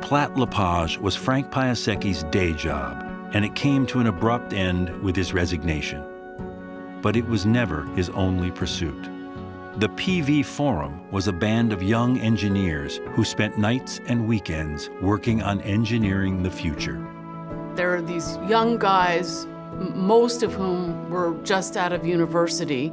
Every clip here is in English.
Platt-Lepage was Frank Piasecki's day job, and it came to an abrupt end with his resignation. But it was never his only pursuit. The PV Forum was a band of young engineers who spent nights and weekends working on engineering the future. There are these young guys, most of whom were just out of university.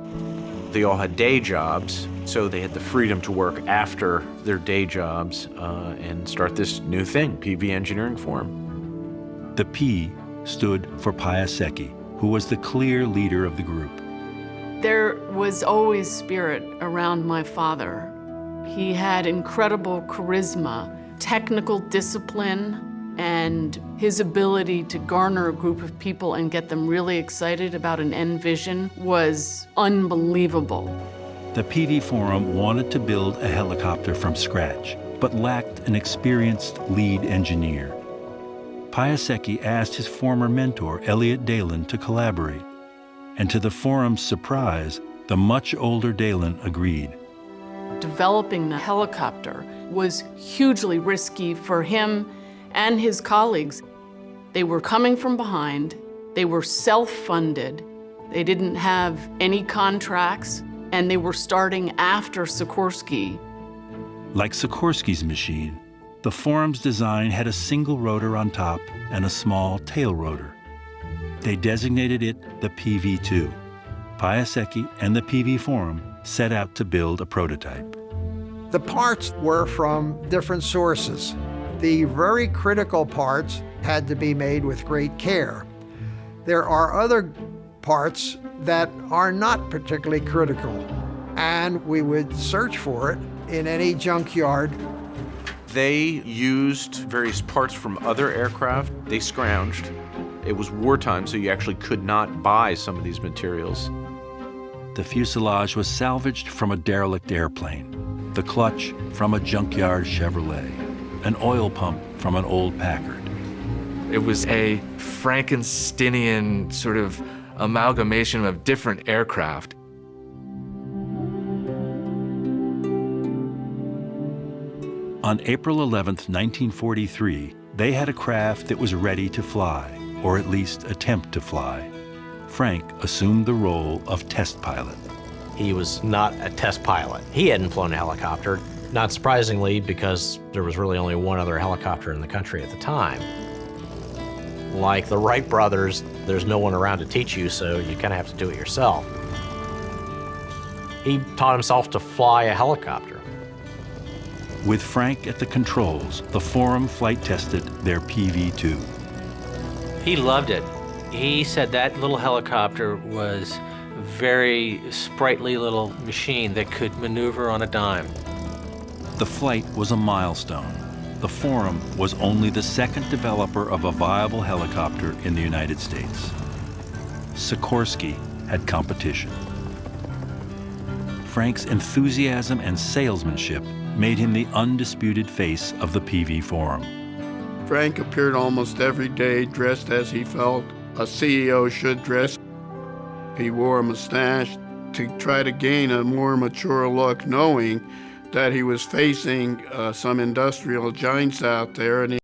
They all had day jobs, so they had the freedom to work after their day jobs and start this new thing, PV Engineering Forum. The P stood for Piasecki, who was the clear leader of the group. There was always spirit around my father. He had incredible charisma, technical discipline, and his ability to garner a group of people and get them really excited about an end vision was unbelievable. The PV Forum wanted to build a helicopter from scratch, but lacked an experienced lead engineer. Piasecki asked his former mentor, Elliot Dalen, to collaborate. And to the forum's surprise, the much older Dalen agreed. Developing the helicopter was hugely risky for him and his colleagues. They were coming from behind, they were self-funded, they didn't have any contracts, and they were starting after Sikorsky. Like Sikorsky's machine, the forum's design had a single rotor on top and a small tail rotor. They designated it the PV-2. Piasecki and the PV Forum set out to build a prototype. The parts were from different sources. The very critical parts had to be made with great care. There are other parts that are not particularly critical, and we would search for it in any junkyard. They used various parts from other aircraft. They scrounged. It was wartime, so you actually could not buy some of these materials. The fuselage was salvaged from a derelict airplane, the clutch from a junkyard Chevrolet, an oil pump from an old Packard. It was a Frankensteinian sort of amalgamation of different aircraft. On April 11th, 1943, they had a craft that was ready to fly, or at least attempt to fly. Frank assumed the role of test pilot. He was not a test pilot. He hadn't flown a helicopter, not surprisingly, because there was really only one other helicopter in the country at the time. Like the Wright brothers, there's no one around to teach you, so you kind of have to do it yourself. He taught himself to fly a helicopter. With Frank at the controls, the Forum flight tested their PV-2. He loved it. He said that little helicopter was a very sprightly little machine that could maneuver on a dime. The flight was a milestone. The Forum was only the second developer of a viable helicopter in the United States. Sikorsky had competition. Frank's enthusiasm and salesmanship made him the undisputed face of the PV Forum. Frank appeared almost every day dressed as he felt a CEO should dress. He wore a mustache to try to gain a more mature look, knowing that he was facing some industrial giants out there, and